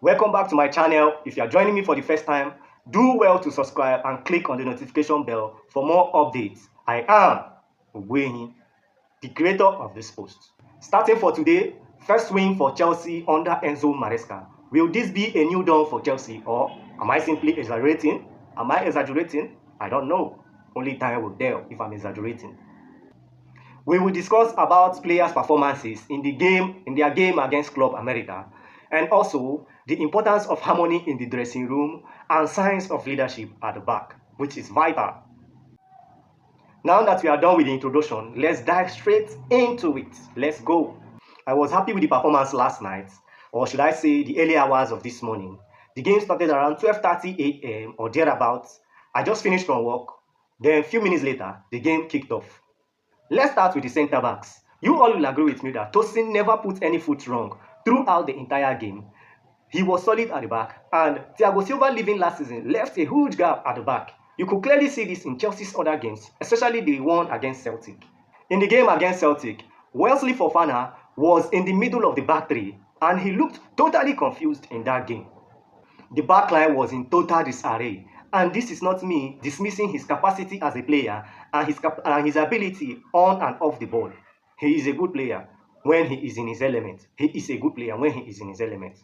Welcome back to my channel. If you are joining me for the first time, do well to subscribe and click on the notification bell for more updates. I am Ogbuehi, the creator of this post. Starting for today, first win for Chelsea under Enzo Maresca. Will this be a new dawn for Chelsea, or am I simply exaggerating? Am I exaggerating? I don't know. Only time will tell if I'm exaggerating. We will discuss about players' performances in their game against Club America, and also the importance of harmony in the dressing room and signs of leadership at the back, which is vital. Now that we are done with the introduction, let's dive straight into it. Let's go. I was happy with the performance last night, or should I say the early hours of this morning. The game started around 12:30 a.m. or thereabouts. I just finished from work. Then a few minutes later, the game kicked off. Let's start with the centre backs. You all will agree with me that Tosin never put any foot wrong throughout the entire game. He was solid at the back, and Thiago Silva leaving last season left a huge gap at the back. You could clearly see this in Chelsea's other games, especially the one against Celtic. In the game against Celtic, Wesley Fofana was in the middle of the back three, and he looked totally confused in that game. The backline was in total disarray, and this is not me dismissing his capacity as a player and his ability on and off the ball. He is a good player when he is in his element. He is a good player when he is in his element.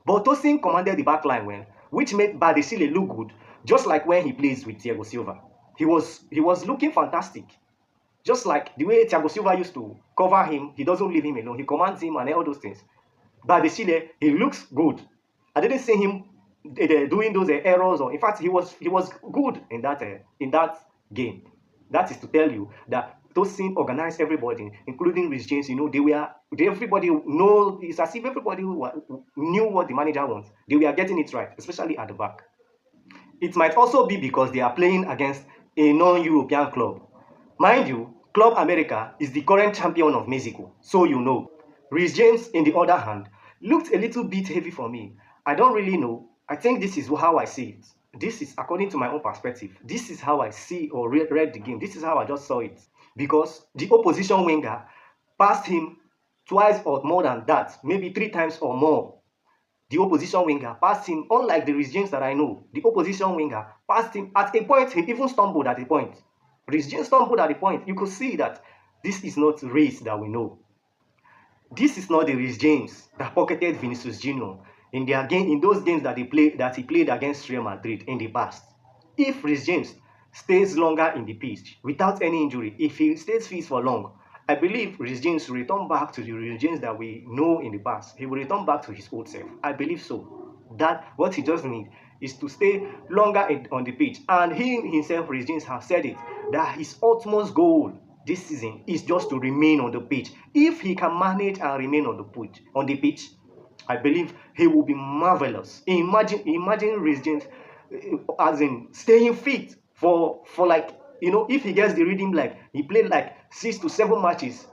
But Tosin commanded the backline well, which made Badesile look good, just like when he plays with Thiago Silva. He was looking fantastic. Just like the way Thiago Silva used to cover him, he doesn't leave him alone. He commands him and all those things. Badesile, he looks good. I didn't see him doing those errors, or in fact, he was good in that game. That is to tell you that Tosin organized everybody, including Rich James. You know, everybody know. It's as if everybody knew what the manager wants. They were getting it right, especially at the back. It might also be because they are playing against a non-European club. Mind you, Club America is the current champion of Mexico, so you know. Rich James, in the other hand, looked a little bit heavy for me. I don't really know. I think this is how I see it. This is according to my own perspective. This is how I see or read the game. This is how I just saw it. Because the opposition winger passed him twice or more than that, maybe 3 times or more. The opposition winger passed him, unlike the Rhys James that I know. The opposition winger passed him at a point. He even stumbled at a point. Rhys James stumbled at a point. You could see that this is not race that we know. This is not the Rhys James that pocketed Vinicius Jr. in those games that he played against Real Madrid in the past. If Rhys James stays longer in the pitch without any injury, if he stays fit for long, I believe Rhys James will return back to the Rhys James that we know in the past. He will return back to his old self. I believe so. That what he just needs is to stay longer on the pitch. And he himself, Rhys James, has said it, that his utmost goal this season is just to remain on the pitch. If he can manage and remain on the pitch, I believe he will be marvelous. Imagine Rhys James as in staying fit for like, you know, if he gets the rhythm, like he played like 6 to 7 matches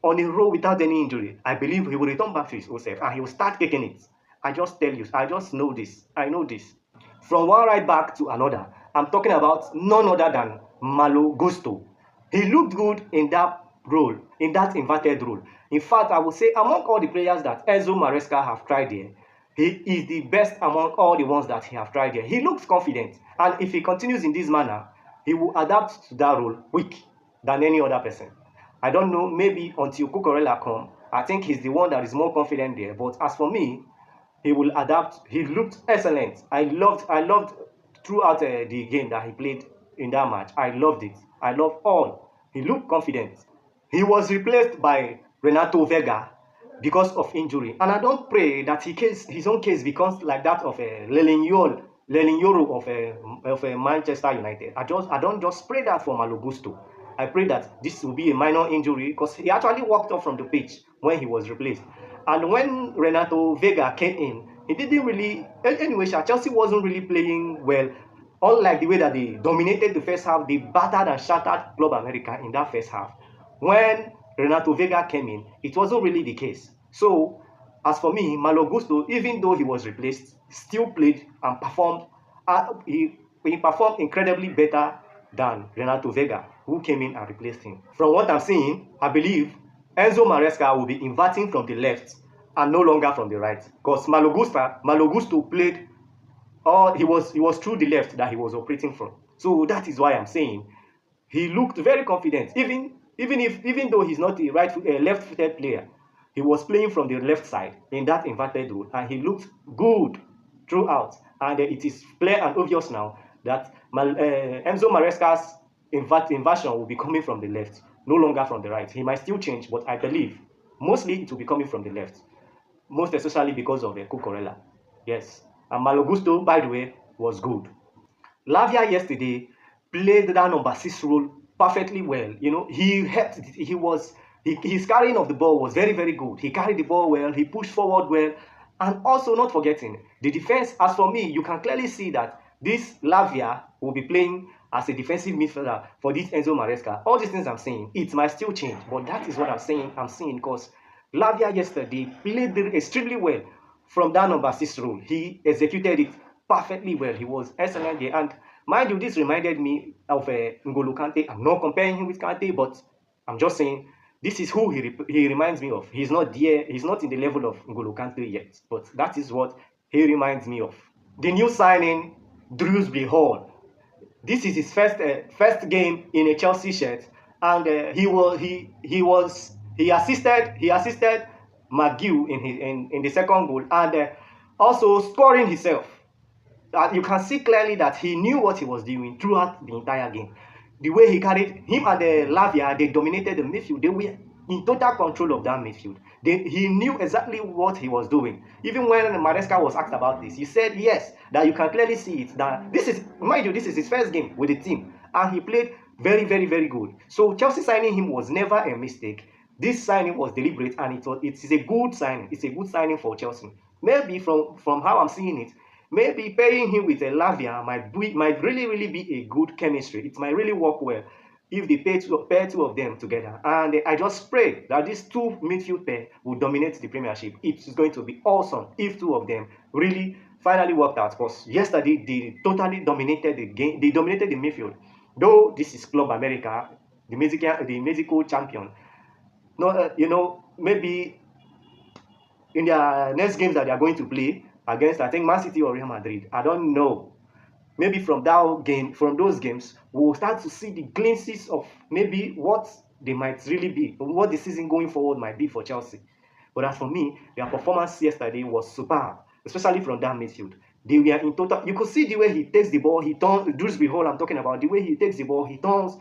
on a row without any injury, I believe he will return back to his old self and he will start kicking it. I just tell you, I just know this. I know this. From one right back to another, I'm talking about none other than Malo Gusto. He looked good in that role, in that inverted role. In fact, I would say among all the players that Enzo Maresca have tried there, he is the best among all the ones that he have tried there. He looks confident, and if he continues in this manner, he will adapt to that role quick than any other person. I don't know, maybe until Cucurella come, I think he's the one that is more confident there. But as for me, he will adapt. He looked excellent. I loved throughout the game that he played in that match. I loved it. I love all. He looked confident. He was replaced by Renato Vega because of injury, and I don't pray that his own case becomes like that of Lelinyoro of Manchester United. I don't just pray that for Malo Gusto. I pray that this will be a minor injury, because he actually walked off from the pitch when he was replaced. And when Renato Vega came in, he didn't really. Anyway, Chelsea wasn't really playing well. Unlike the way that they dominated the first half, they battered and shattered Club America in that first half. When Renato Vega came in, it wasn't really the case. So, as for me, Malo Gusto, even though he was replaced, still played and performed. He performed incredibly better than Renato Vega, who came in and replaced him. From what I'm seeing, I believe Enzo Maresca will be inverting from the left, and no longer from the right. Because Malo Gusto played, or he was through the left that he was operating from. So that is why I'm saying he looked very confident, even though he's not a left-footed player. He was playing from the left side in that inverted role, and he looked good throughout. And it is clear and obvious now that Enzo Maresca's inversion will be coming from the left, no longer from the right. He might still change, but I believe mostly it will be coming from the left, most especially because of Cucurella. Yes, and Malo Gusto, by the way, was good. Lavia yesterday played that number 6 role perfectly well. He helped. His carrying of the ball was very, very good. He carried the ball well. He pushed forward well, and also not forgetting the defense. As for me, you can clearly see that this Lavia will be playing as a defensive midfielder for this Enzo Maresca. All these things I'm saying, it might still change, but that is what I'm saying. I'm seeing because Lavia yesterday played extremely well from that number 6 role. He executed it perfectly well. He was excellent there. And mind you, this reminded me of N'Golo Kante. I'm not comparing him with Kante, but I'm just saying this is who he reminds me of. He's not there. He's not in the level of N'Golo Kante yet, but that is what he reminds me of. The new signing, Drewsbury Hall. This is his first game in a Chelsea shirt, and he assisted McGill in the second goal, and also scoring himself. You can see clearly that he knew what he was doing throughout the entire game. The way he carried him and Lavia, they dominated the midfield. They were in total control of that midfield. He knew exactly what he was doing. Even when Maresca was asked about this, he said yes, that you can clearly see it. That this is, mind you, this is his first game with the team, and he played very, very, very good. So Chelsea signing him was never a mistake. This signing was deliberate, and it is a good signing. It's a good signing for Chelsea. Maybe from how I'm seeing it, maybe pairing him with a Lavia might really, really be a good chemistry. It might really work well if they pair two of them together. And I just pray that these two midfield pair will dominate the Premiership. It's going to be awesome if two of them really finally worked out. Because yesterday they totally dominated the game. They dominated the midfield. Though this is Club America, the Mexico champion. No, maybe in their next games that they are going to play against, I think, Man City or Real Madrid, I don't know. Maybe from those games, we will start to see the glimpses of maybe what they might really be, what the season going forward might be for Chelsea. But as for me, their performance yesterday was superb, especially from that midfield. They were in total. You could see the way he takes the ball, he turns. Drewsbury Hall, I'm talking about, the way he takes the ball, he turns.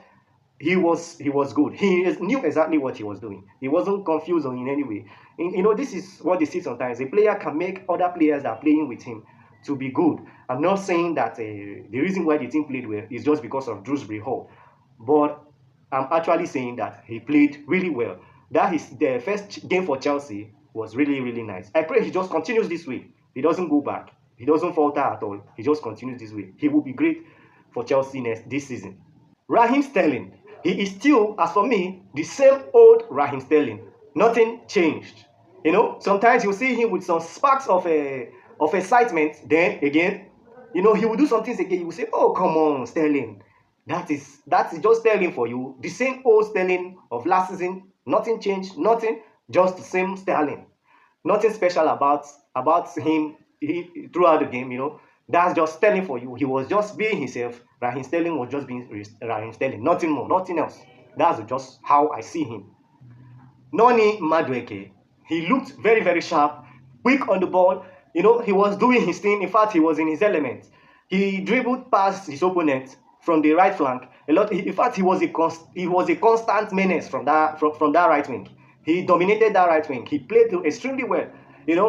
He was good. He knew exactly what he was doing. He wasn't confused in any way. This is what they see sometimes. A player can make other players that are playing with him to be good. I'm not saying that the reason why the team played well is just because of Drewsbury Hall, but I'm actually saying that he played really well. That is the first game for Chelsea was really, really nice. I pray he just continues this way. He doesn't go back. He doesn't falter at all. He just continues this way. He will be great for Chelsea this season. Raheem Sterling. He is still, as for me, the same old Raheem Sterling. Nothing changed. Sometimes you see him with some sparks of excitement. Then again, he will do some things again. You will say, "Oh, come on, Sterling." That is just Sterling for you. The same old Sterling of last season. Nothing changed. Nothing. Just the same Sterling. Nothing special about him throughout the game. That's just Sterling for you. He was just being himself. Raheem Sterling was just being Raheem Sterling. Nothing more, nothing else. That's just how I see him. Noni Madueke. He looked very, very sharp, quick on the ball. He was doing his thing. In fact, he was in his element. He dribbled past his opponent from the right flank a lot. In fact, he was a constant menace from that right wing. He dominated that right wing. He played extremely well.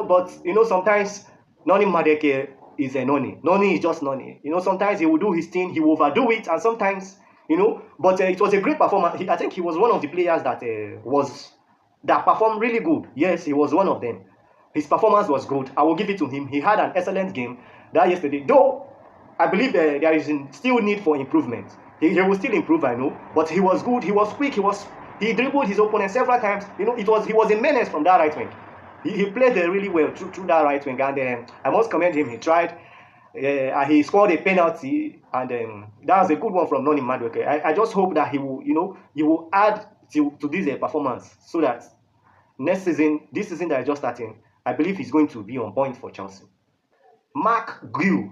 But sometimes Noni Madueke is a Noni. Noni is just Noni. Sometimes he will do his thing, he will overdo it, and sometimes, but it was a great performance. I think he was one of the players that performed really good. Yes, he was one of them. His performance was good. I will give it to him. He had an excellent game that yesterday. Though I believe there is still need for improvement. He will still improve, I know. But he was good. He was quick. He dribbled his opponent several times. He was a menace from that right wing. He played really well through that right wing, and I must commend him. He tried. He scored a penalty, and that was a good one from Noni Madueke. I just hope that he will add to this performance so that this season that is just starting, I believe he's going to be on point for Chelsea. Mark Guehi.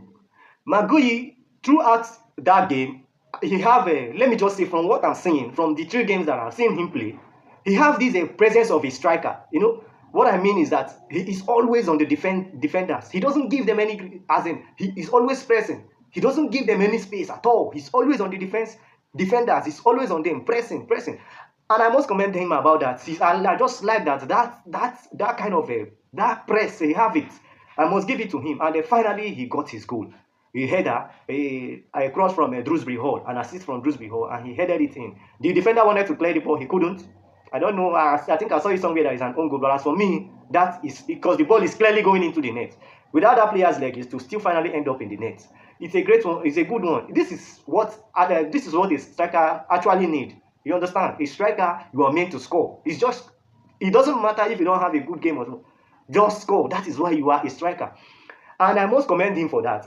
Maguire, throughout that game, he have a, let me just say from what I'm seeing, from the 3 games that I've seen him play, he have this presence of a striker. You know, what I mean is that he is always on the defenders. He doesn't give them any, as in, he is always pressing. He doesn't give them any space at all. He's always on the defenders. He's always on them, pressing. And I must commend him about that. I just like that kind of that press, he have it. I must give it to him. And then finally, he got his goal. He header, a cross from Drewsbury Hall, an assist from Drewsbury Hall, and he headed it in. The defender wanted to clear the ball, he couldn't. I don't know, I think I saw it somewhere that is an own goal, but as for me, that is because the ball is clearly going into the net. Without that player's leg, is to still finally end up in the net. It's a great one, it's a good one. This is what a striker actually need. You understand? A striker, you are meant to score. It doesn't matter if you don't have a good game or not. Just score. That is why you are a striker. And I must commend him for that.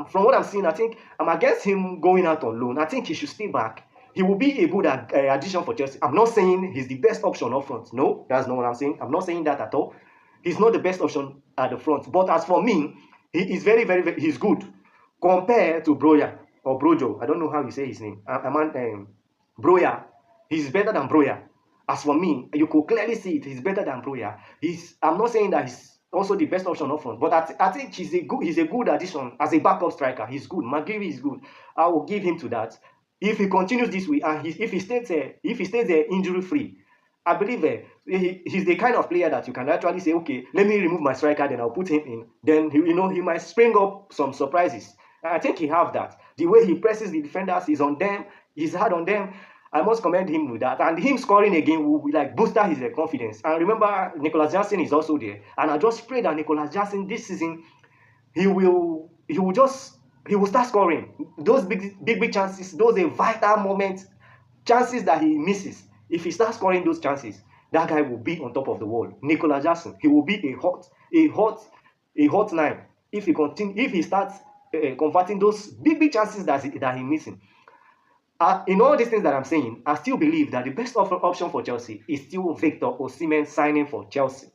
From what I'm seeing, I think I'm against him going out on loan. I think he should stay back. He will be a good addition for Chelsea. I'm not saying he's the best option up front. No, that's not what I'm saying. I'm not saying that at all. He's not the best option at the front. But as for me, he is very, he's good compared to Broja or Brojo. I don't know how you say his name. Broja. He's better than Broja. As for me, you could clearly see it. He's better than Broja. I'm not saying that he's also the best option up front, but I think he's a good addition as a backup striker. He's good. Maguire is good. I will give him to that. If he continues this way and if he stays there injury free, I believe he's the kind of player that you can actually say, okay, let me remove my striker, then I'll put him in. Then he might spring up some surprises. And I think he have that. The way he presses the defenders, he's on them, he's hard on them. I must commend him with that. And him scoring again will like boost his confidence. And remember, Nicholas Jackson is also there. And I just pray that Nicholas Jackson this season, he will start scoring. Those big chances, those vital moments, chances that he misses. If he starts scoring those chances, that guy will be on top of the world. Nicholas Jackson, he will be a hot 9. If he starts converting those big chances that he's missing. In all these things that I'm saying, I still believe that the best option for Chelsea is still Victor Osimhen signing for Chelsea.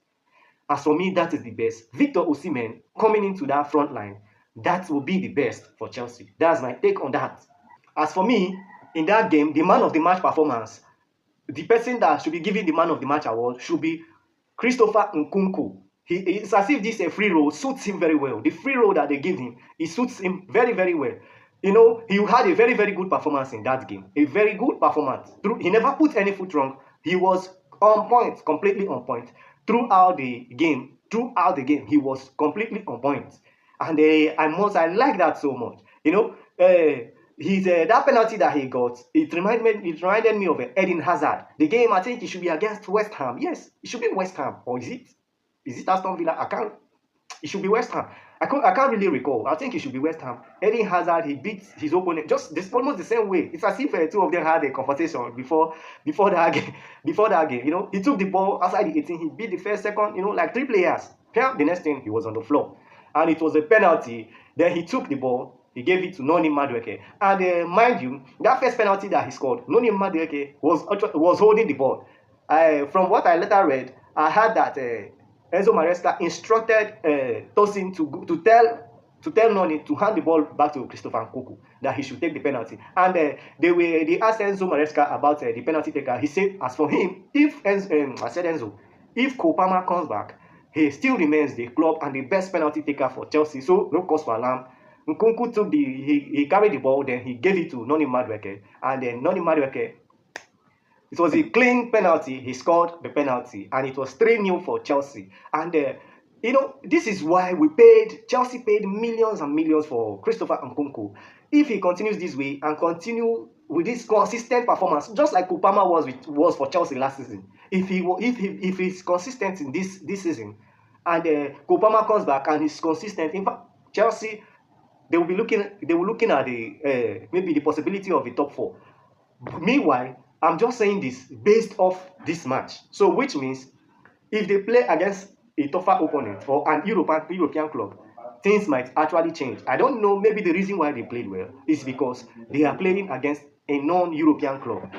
As for me, that is the best. Victor Osimhen coming into that front line, that will be the best for Chelsea. That's my take on that. As for me, in that game, the man of the match performance, the person that should be given the man of the match award should be Christopher Nkunku. It's as if this free role suits him very well. The free role that they give him, it suits him very well. He had a very good performance in that game. A very good performance. He never put any foot wrong. He was on point, completely on point. Throughout the game, he was completely on point. And I like that so much. That penalty that he got, it reminded me of Eden Hazard. The game, I think it should be against West Ham. Yes, it should be West Ham. Or is it Aston Villa? It should be West Ham. I can't really recall. I think it should be West Ham. Eden Hazard, he beat his opponent almost the same way. It's as if two of them had a conversation before that game. He took the ball outside the 18. He beat the first, second. Like 3 players. The next thing, he was on the floor, and it was a penalty. Then he took the ball. He gave it to Noni Madueke. And mind you, that first penalty that he scored, Noni Madueke was holding the ball. From what I later read, I heard that Enzo Maresca instructed Tosin to tell Noni to hand the ball back to Christopher Nkunku, that he should take the penalty. And they asked Enzo Maresca about the penalty taker. He said, as for him, if Kopama comes back, he still remains the club and the best penalty taker for Chelsea. So no cause for alarm. Nkunku he carried the ball, then he gave it to Noni Madueke, and then Noni Madueke, it was a clean penalty. He scored the penalty, and it was 3-0 for Chelsea. And this is why Chelsea paid millions and millions for Christopher Nkunku. If he continues this way and continue with this consistent performance, just like Kupama was for Chelsea last season, if he's consistent in this season, and Kupama comes back and he's consistent, in fact, Chelsea, they will be looking at maybe the possibility of a top 4. Meanwhile, I'm just saying this based off this match. So which means if they play against a tougher opponent or an European club, things might actually change. I don't know, maybe the reason why they played well is because they are playing against a non-European club.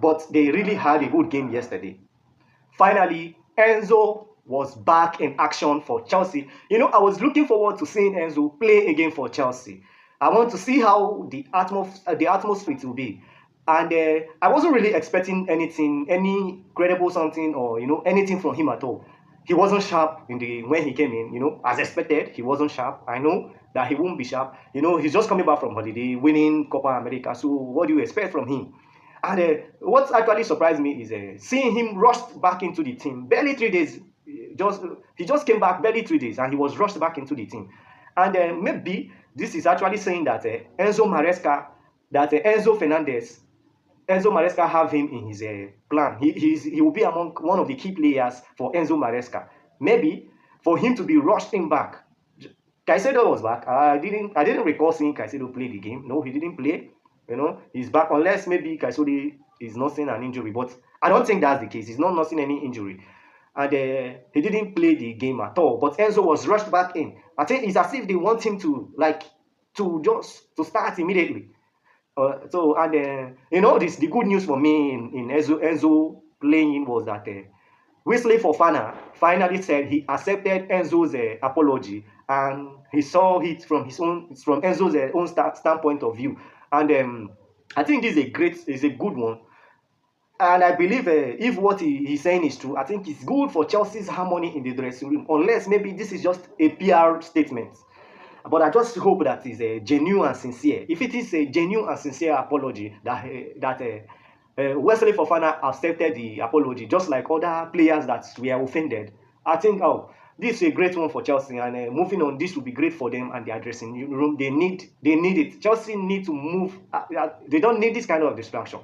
But they really had a good game yesterday. Finally, Enzo was back in action for Chelsea. I was looking forward to seeing Enzo play again for Chelsea. I want to see how the atmosphere will be. And I wasn't really expecting anything, any credible something, or anything from him at all. He wasn't sharp when he came in. As expected, he wasn't sharp. I know that he won't be sharp. He's just coming back from holiday, winning Copa America. So what do you expect from him? And what actually surprised me is seeing him rushed back into the team. Barely 3 days. He just came back barely 3 days, and he was rushed back into the team. And maybe this is actually saying that Enzo Maresca, that Enzo Maresca have him in his plan. He will be among one of the key players for Enzo Maresca. Maybe for him to be rushed in back. Caicedo was back. I didn't recall seeing Caicedo play the game. No, he didn't play. He's back, unless maybe Caicedo is nursing an injury, but I don't think that's the case. He's not nursing any injury. And he didn't play the game at all. But Enzo was rushed back in. I think it's as if they want him to start immediately. The good news for me in Enzo playing was that Wesley Fofana finally said he accepted Enzo's apology, and he saw it from Enzo's own standpoint of view. And I think this is a good one. And I believe if what he's saying is true, I think it's good for Chelsea's harmony in the dressing room, unless maybe this is just a PR statement. But I just hope that it's genuine and sincere. If it is a genuine and sincere apology, that Wesley Fofana accepted the apology, just like other players that were offended, I think, this is a great one for Chelsea. And moving on, this will be great for them and their dressing room. They need it. Chelsea need to move. They don't need this kind of distraction.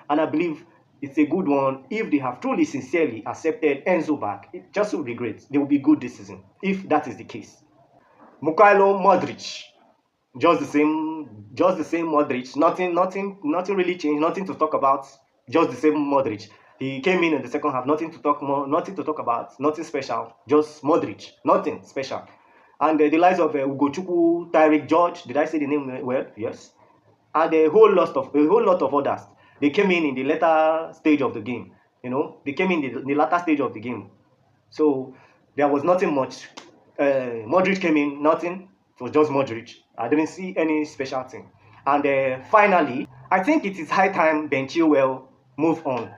And I believe it's a good one. If they have truly, sincerely accepted Enzo back, Chelsea will be great. They will be good this season, if that is the case. Mikhailo Modric, just the same Modric. Nothing really changed. Nothing to talk about. Just the same Modric. He came in the second half. Nothing to talk about. Nothing special. Just Modric. Nothing special. And the likes of Ugochukwu, Tyreek George. Did I say the name well? Yes. And a whole lot of others. They came in the later stage of the game. They came in the latter stage of the game. So there was nothing much. Modric came in, nothing. It was just Modric. I didn't see any special thing. And finally, I think it is high time Ben Chilwell move on.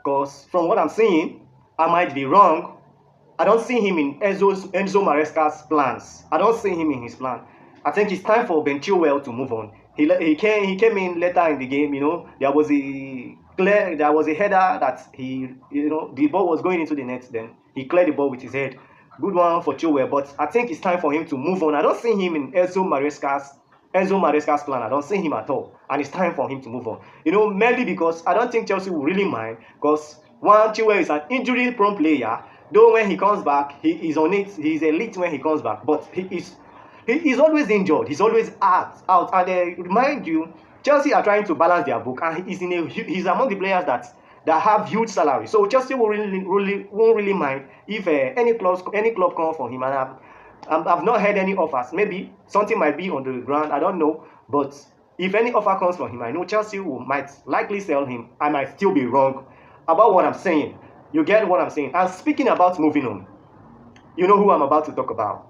Because from what I'm seeing, I might be wrong. I don't see him in Enzo Maresca's plans. I don't see him in his plan. I think it's time for Ben Chilwell to move on. He came in later in the game. There was a header that the ball was going into the net. Then he cleared the ball with his head. Good one for Chilwell, but I think it's time for him to move on. I don't see him in Enzo Maresca's plan. I don't see him at all, and it's time for him to move on. Mainly because I don't think Chelsea will really mind, because one, Chilwell is an injury-prone player. Though when he comes back, he is on it. He's elite when he comes back, but he's always injured. He's always out. And remind you, Chelsea are trying to balance their book, and he's among the players that have huge salary. So Chelsea won't really mind if any club come for him. And I've not heard any offers. Maybe something might be on the ground. I don't know. But if any offer comes for him, I know Chelsea might likely sell him. I might still be wrong about what I'm saying. You get what I'm saying? And speaking about moving on, you know who I'm about to talk about.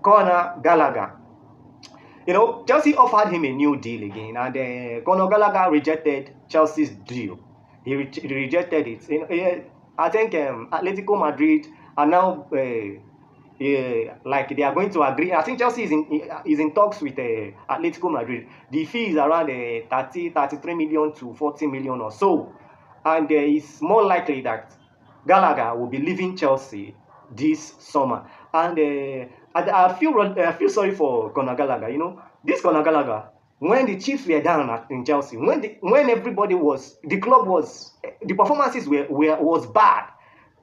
Conor Gallagher. Chelsea offered him a new deal again, and Conor Gallagher rejected Chelsea's deal. He rejected it. I think Atletico Madrid are now like they are going to agree. I think Chelsea is in talks with Atletico Madrid. The fee is around 33 million to 40 million or so, and it's more likely that Gallagher will be leaving Chelsea this summer. And I feel sorry for Conor Gallagher. This Conor Gallagher, when the Chiefs were down in Chelsea, when everybody the performances was bad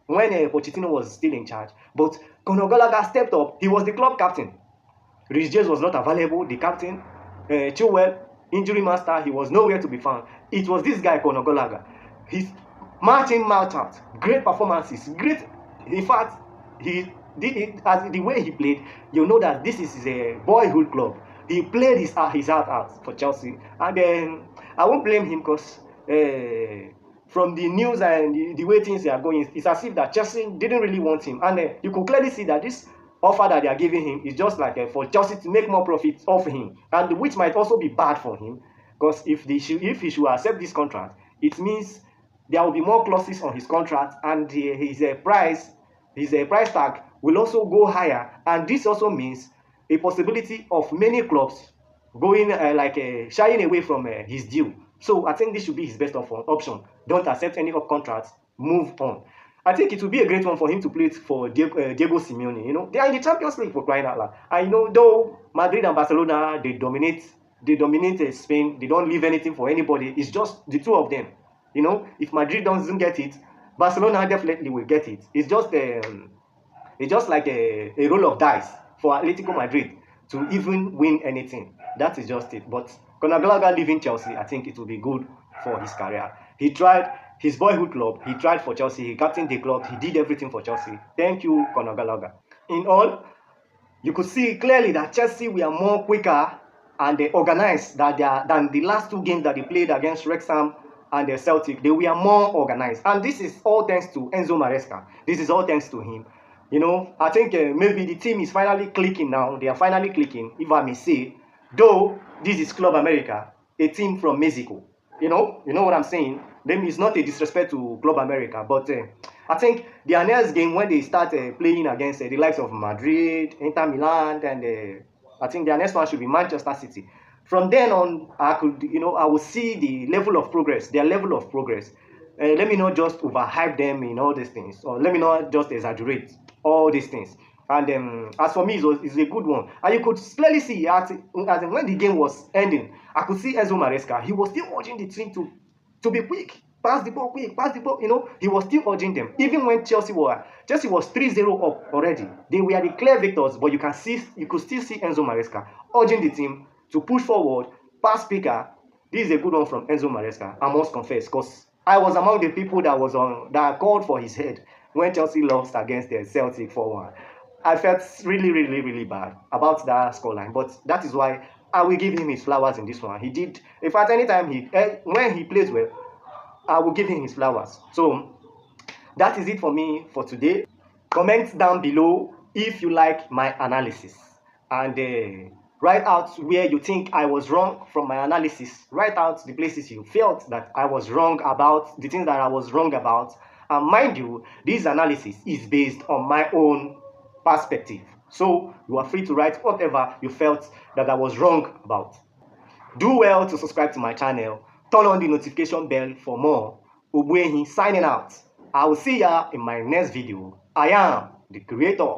when Pochettino was still in charge. But Conor Gallagher stepped up. He was the club captain. Rhys James was not available, the captain. Chilwell, injury master, he was nowhere to be found. It was this guy, Conor Gallagher. He's marching mouth out. Great performances. Great. In fact, he did it as the way he played. You know that this is a boyhood club. He played his heart out for Chelsea. And I won't blame him, because from the news and the way things are going, it's as if that Chelsea didn't really want him. And you could clearly see that this offer that they are giving him is just like for Chelsea to make more profit off him, and which might also be bad for him, because if he should accept this contract, it means there will be more clauses on his contract, and his price tag will also go higher, and this also means a possibility of many clubs going shying away from his deal. So I think this should be his best option. Don't accept any up contracts. Move on. I think it would be a great one for him to play for Diego Simeone. You know, they are in the Champions League, for crying out loud. I know, though Madrid and Barcelona, they dominate Spain. They don't leave anything for anybody. It's just the two of them. You know, if Madrid doesn't get it, Barcelona definitely will get it. It's just like a roll of dice for Atletico Madrid to even win anything. That is just it. But Conor Gallagher leaving Chelsea, I think it will be good for his career. He tried his boyhood club. He tried for Chelsea. He captained the club. He did everything for Chelsea. Thank you, Conor Gallagher. In all, you could see clearly that Chelsea were more quicker and organized than the last two games that they played against Wrexham and the Celtic. They were more organized. And this is all thanks to Enzo Maresca. This is all thanks to him. You know, I think maybe the team is finally clicking now. They are finally clicking, if I may say. Though this is Club America, a team from Mexico. You know what I'm saying? Then it's not a disrespect to Club America, but I think their next game when they start playing against the likes of Madrid, Inter Milan, and I think their next one should be Manchester City. From then on, I will see the level of progress, their level of progress. Let me not just overhype them in all these things, or let me not just exaggerate all these things. And as for me, it's a good one. And you could clearly see, as when the game was ending, I could see Enzo Maresca. He was still urging the team to be quick. Pass the ball, quick, pass the ball. You know, he was still urging them. Even when Chelsea was 3-0 up already. They were the clear victors, but you could still see Enzo Maresca urging the team to push forward, pass quicker. This is a good one from Enzo Maresca, I must confess, because I was among the people that called for his head when Chelsea lost against the Celtic 4-1. I felt really, really, really bad about that scoreline, but that is why I will give him his flowers in this one. He did, in fact, anytime when he plays well, I will give him his flowers. So that is it for me for today. Comment down below if you like my analysis, and write out where you think I was wrong from my analysis. Write out the places you felt that I was wrong about, the things that I was wrong about. And mind you, this analysis is based on my own perspective. So you are free to write whatever you felt that I was wrong about. Do well to subscribe to my channel. Turn on the notification bell for more. Ogbuehi signing out. I will see ya in my next video. I am the creator.